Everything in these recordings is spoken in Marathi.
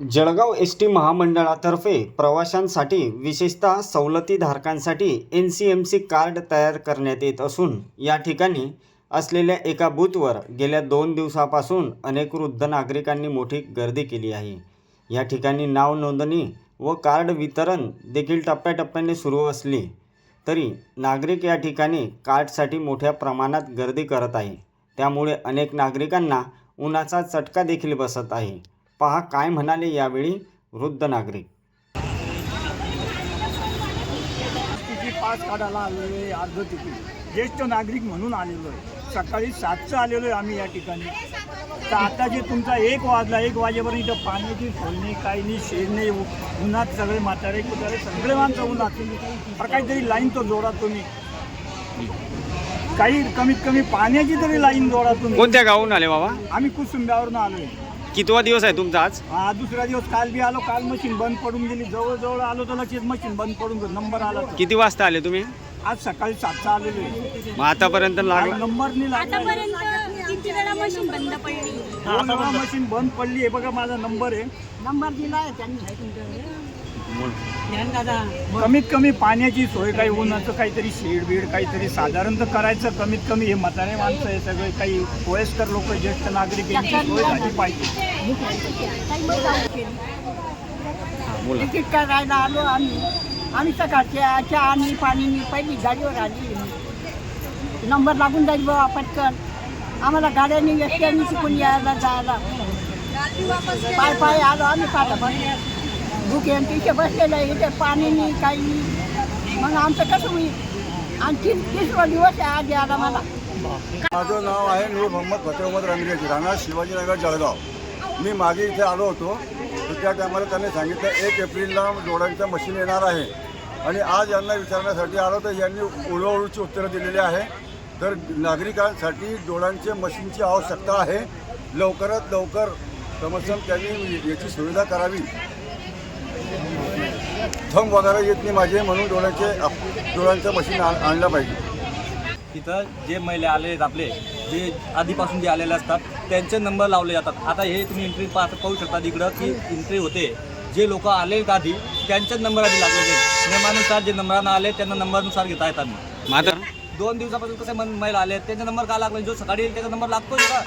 जळगाव एस.टी. महामंडळातर्फे प्रवाशांसाठी विशेषतः सवलतीधारकांसाठी NCMC कार्ड तयार करण्यात येत असून या ठिकाणी असलेल्या एका बूथवर गेल्या 2 दिवसापासून अनेक वृद्ध नागरिकांनी मोठी गर्दी केली आहे। या ठिकाणी नाव नोंदणी व कार्ड वितरण देखील टप्प्याटप्प्याने सुरू असली तरी नागरिक या ठिकाणी कार्डसाठी मोठ्या प्रमाणात गर्दी करत आहे। त्यामुळे अनेक नागरिकांना उन्हाचा चटका देखील बसत आहे। पहा काय म्हणाले यावेळी वृद्ध नागरिक। पास काढायला आलेलो आहे, अर्ध तिकीट ज्येष्ठ नागरिक म्हणून आलेलो आहे। सकाळी 7चं आलेलो आहे आम्ही या ठिकाणी। तर आता जे तुमचा 1 वाजला, 1 वाजेपर्यंत इथं पाण्याची सोय नाही, काही नाही, शेड नाही, उन्हात सगळे म्हातारे कुतारे सगळे माणसं उन्हात। तर काहीतरी लाईन तो जोडा तुम्ही, काही कमीत कमी पाण्याची तरी लाईन जोडा तुम्ही। कोणत्या गावून आले बाबा? आम्ही कुसुंब्यावरून आलो आहे। कितवा दिवस आहे तुमचा आज? हा, दुसरा दिवस। काल बी आलो, काल मशीन बंद पडून गेली। जवळ आलो तर लगेच मशीन बंद पडून गेली। नंबर आला तर किती वाजता आले तुम्ही? आज सकाळी 7चा आलेलो आहे। मग आतापर्यंत लागला नंबर नाही लागला। आतापर्यंत किती वेळा मशीन बंद पडली? आता मशीन बंद पडली आहे। बघा माझा नंबर आहे, नंबर दिला आहे त्यांनी। कमीत कमी पाण्याची सोय, काही उन्हाचं काहीतरी शेड बीड काहीतरी साधारणतः करायचं। कमीत कमी हे म्हातारे माणसं आहे सगळे, काही वयस्कर लोक, ज्येष्ठ नागरिक यांची सोय झाली पाहिजे। तिकीट करायला आलो आम्ही सकाळच्या चहा आणि पाणी पहिली गाडीवर आली। नंबर लागून जाईल बाबा पटकन। आम्हाला गाड्यांनी एसट्यानी शिकून यायला जायला, पाय आलो आम्ही पाठा भुके तिथे बसलेलं आहे। इथे पाणी नाही, काही नाही, मग आमचं कसं होईल? आणि 30वा दिवस आहे आज यायला मला। माझं नाव आहे नूर मोहम्मद फतेहमद रंगरेज, राहणार शिवाजीनगर, जळगाव। मी मागे इथे आलो होतो तर त्या टायमाला त्यांनी सांगितलं 1 एप्रिलला जोडांचं मशीन येणार आहे आणि आज यांना विचारण्यासाठी आलो तर यांनी उडवळूची उत्तरं दिलेली आहे। तर नागरिकांसाठी जोडांचे मशीनची आवश्यकता आहे। लवकरात लवकर समस्या त्यांनी याची सुविधा करावी। थंब वगैरे येत नाही माझे, म्हणून डोळ्यांचं मशीन आणलं पाहिजे। तिथं जे महिला आले आहेत आपले, जे आधीपासून जे आलेले असतात त्यांचे नंबर लावले जातात। आता हे तुम्ही एंट्री पाहू शकता इकडं की एंट्री होते। जे लोक आले आधी त्यांच्याच नंबर आधी लागले, नियमानुसार जे नंबरानं आले त्यांना नंबरनुसार घेता येतात। माझं 2 दिवसापासून कसे महिला आले त्यांचा नंबर का लागला? जो सकाळी येईल त्याचा नंबर लागतो का?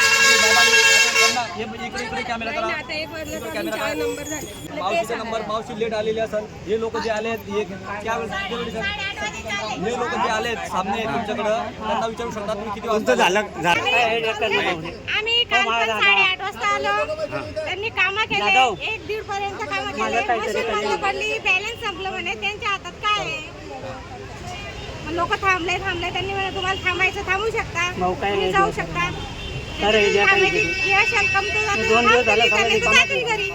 इकडे कॅमेरा करा, कॅमेरा करा। मावशीचा नंबर, मावशी लेट आलेली असेल। हे लोक जे आले आहेत, हे लोक जे आले सामने तुमच्याकडं, त्यांना विचारू शकता तुम्ही किती वाजता झालं? आम्ही काल 8:30 वाजता आलो। त्यांनी कामं केले, 1-1.5 पर्यंत कामं केले। मशीन बंद पडली, बॅलन्स संपलं म्हणे। त्यांच्या हातात काय आहे? लोक थांबले, त्यांनी म्हणे तुम्हाला थांबायचं, थांबू शकता, तुम्ही जाऊ शकता। थांबायची असेल कमतो जातील घरी।